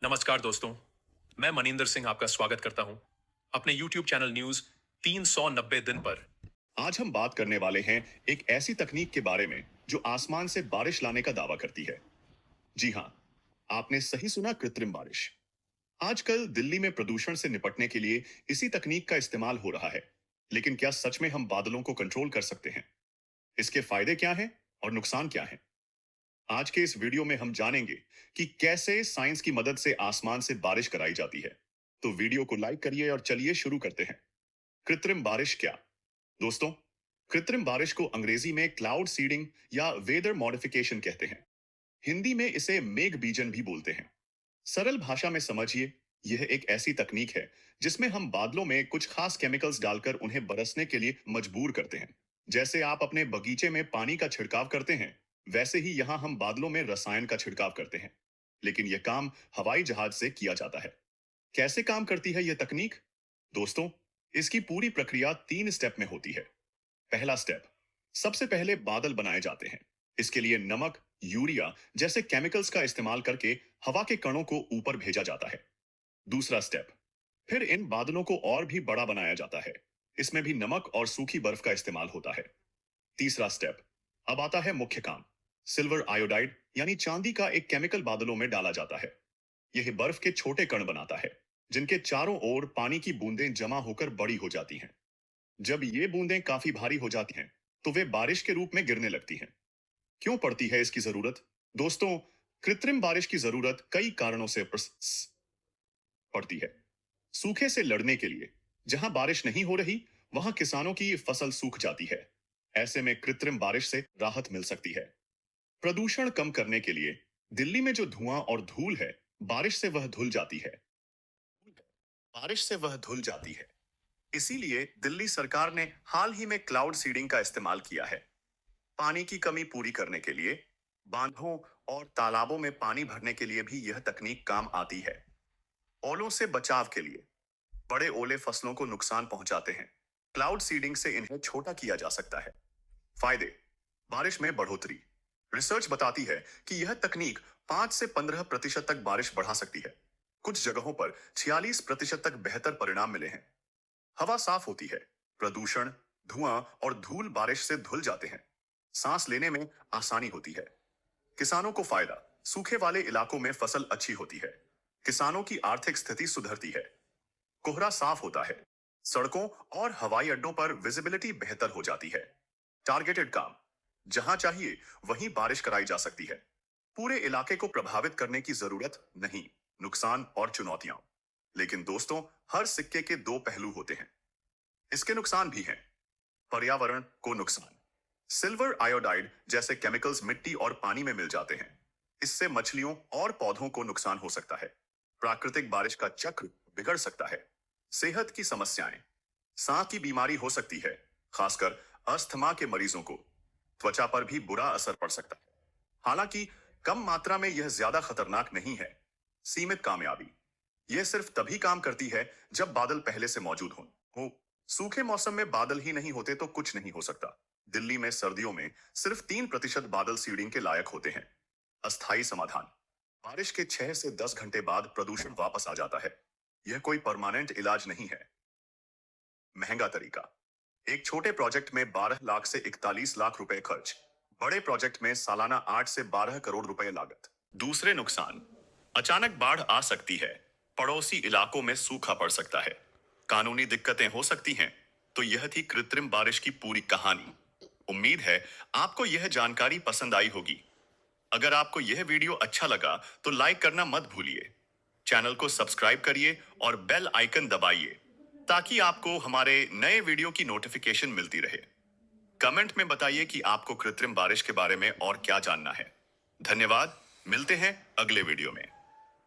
नमस्कार दोस्तों। मैं मनिंदर सिंह आपका स्वागत करता हूं अपने YouTube चैनल न्यूज 390 दिन पर। आज हम बात करने वाले हैं एक ऐसी तकनीक के बारे में जो आसमान से बारिश लाने का दावा करती है। जी हां, आपने सही सुना, कृत्रिम बारिश। आजकल दिल्ली में प्रदूषण से निपटने के लिए इसी तकनीक का इस्तेमाल हो रहा है। लेकिन क्या सच में हम बादलों को कंट्रोल कर सकते हैं? इसके फायदे क्या हैं और नुकसान क्या हैं? आज के इस वीडियो में हम जानेंगे कि कैसे साइंस की मदद से आसमान से बारिश कराई जाती है। तो वीडियो को लाइक करिए और चलिए शुरू करते हैं। कृत्रिम बारिश क्या? दोस्तों, कृत्रिम बारिश को अंग्रेजी में क्लाउड सीडिंग या वेदर मॉडिफिकेशन कहते हैं। हिंदी में इसे मेघ बीजन भी बोलते हैं। सरल भाषा में समझिए, यह एक ऐसी तकनीक है जिसमें हम बादलों में कुछ खास केमिकल्स डालकर उन्हें बरसने के लिए मजबूर करते हैं। जैसे आप अपने बगीचे में पानी का छिड़काव करते हैं, वैसे ही यहां हम बादलों में रसायन का छिड़काव करते हैं। लेकिन यह काम हवाई जहाज से किया जाता है। कैसे काम करती है यह तकनीक? दोस्तों, इसकी पूरी प्रक्रिया 3 स्टेप में होती है। पहला स्टेप, सबसे पहले बादल बनाए जाते हैं। इसके लिए नमक, यूरिया जैसे केमिकल्स का इस्तेमाल करके हवा के कणों को ऊपर भेजा जाता है। दूसरा स्टेप, फिर इन बादलों को और भी बड़ा बनाया जाता है। इसमें भी नमक और सूखी बर्फ का इस्तेमाल होता है। तीसरा स्टेप, अब आता है मुख्य काम। सिल्वर आयोडाइड यानी चांदी का एक केमिकल बादलों में डाला जाता है। यह बर्फ के छोटे कण बनाता है, जिनके चारों ओर पानी की बूंदें जमा होकर बड़ी हो जाती हैं। जब ये बूंदें काफी भारी हो जाती हैं, तो वे बारिश के रूप में गिरने लगती हैं। क्यों पड़ती है इसकी जरूरत? दोस्तों, कृत्रिम बारिश की जरूरत कई कारणों से पड़ती है। सूखे से लड़ने के लिए, जहां बारिश नहीं हो रही, वहां किसानों की फसल सूख जाती है। ऐसे में कृत्रिम बारिश से राहत मिल सकती है। प्रदूषण कम करने के लिए, दिल्ली में जो धुआं और धूल है, बारिश से वह धुल जाती है। बारिश से वह धुल जाती है। इसीलिए दिल्ली सरकार ने हाल ही में क्लाउड सीडिंग का इस्तेमाल किया है। पानी की कमी पूरी करने के लिए बांधों और तालाबों में पानी भरने के लिए भी यह तकनीक काम आती है। ओलों से बचाव के लिए, बड़े ओले फसलों को नुकसान पहुंचाते हैं। क्लाउड सीडिंग से इन्हें छोटा किया जा सकता है। फायदे: बारिश में बढ़ोतरी। रिसर्च बताती है कि यह तकनीक 5 से 15% तक बारिश बढ़ा सकती है। कुछ जगहों पर 46% तक बेहतर परिणाम मिले हैं। हवा साफ होती है। प्रदूषण, धुआं और धूल बारिश से धुल जाते हैं। सांस लेने में आसानी होती है। किसानों को फायदा: सूखे वाले इलाकों में फसल अच्छी होती है। किसानों की आर्थिक स्थिति सुधरती है। कोहरा साफ होता है। सड़कों और हवाई अड्डों पर विजिबिलिटी बेहतर हो जाती है। टारगेटेड काम: जहां चाहिए वहीं बारिश कराई जा सकती है। पूरे इलाके को प्रभावित करने की जरूरत नहीं। नुकसान और चुनौतियां: लेकिन दोस्तों, हर सिक्के के दो पहलू होते हैं। इसके नुकसान भी हैं। पर्यावरण को नुकसान: सिल्वर आयोडाइड जैसे केमिकल्स मिट्टी और पानी में मिल जाते हैं। इससे मछलियों और पौधों को नुकसान हो सकता है। प्राकृतिक बारिश का चक्र बिगड़ सकता है। सेहत की समस्याएं: सांस की बीमारी हो सकती है, खासकर अस्थमा के मरीजों को। त्वचा पर भी बुरा असर पड़ सकता है। हालांकि कम मात्रा में यह ज्यादा खतरनाक नहीं है। सीमित कामयाबी: यह सिर्फ तभी काम करती है जब बादल पहले से मौजूद हो। सूखे मौसम में बादल ही नहीं होते तो कुछ नहीं हो सकता। दिल्ली में सर्दियों में सिर्फ 3% बादल सीडिंग के लायक होते हैं। अस्थायी समाधान: बारिश के 6 से 10 घंटे बाद प्रदूषण वापस आ जाता है। यह कोई परमानेंट इलाज नहीं है। महंगा तरीका: एक छोटे प्रोजेक्ट में 12 लाख से 41 लाख रुपए खर्च। बड़े प्रोजेक्ट में सालाना 8 से 12 करोड़ रुपए लागत। दूसरे नुकसान: अचानक बाढ़ आ सकती है। पड़ोसी इलाकों में सूखा पड़ सकता है। कानूनी दिक्कतें हो सकती हैं। तो यह थी कृत्रिम बारिश की पूरी कहानी। उम्मीद है आपको यह जानकारी पसंद आई होगी। अगर आपको यह वीडियो अच्छा लगा तो लाइक करना मत भूलिए। चैनल को सब्सक्राइब करिए और बेल आइकन दबाइए, ताकि आपको हमारे नए वीडियो की नोटिफिकेशन मिलती रहे। कमेंट में बताइए कि आपको कृत्रिम बारिश के बारे में और क्या जानना है। धन्यवाद। मिलते हैं अगले वीडियो में।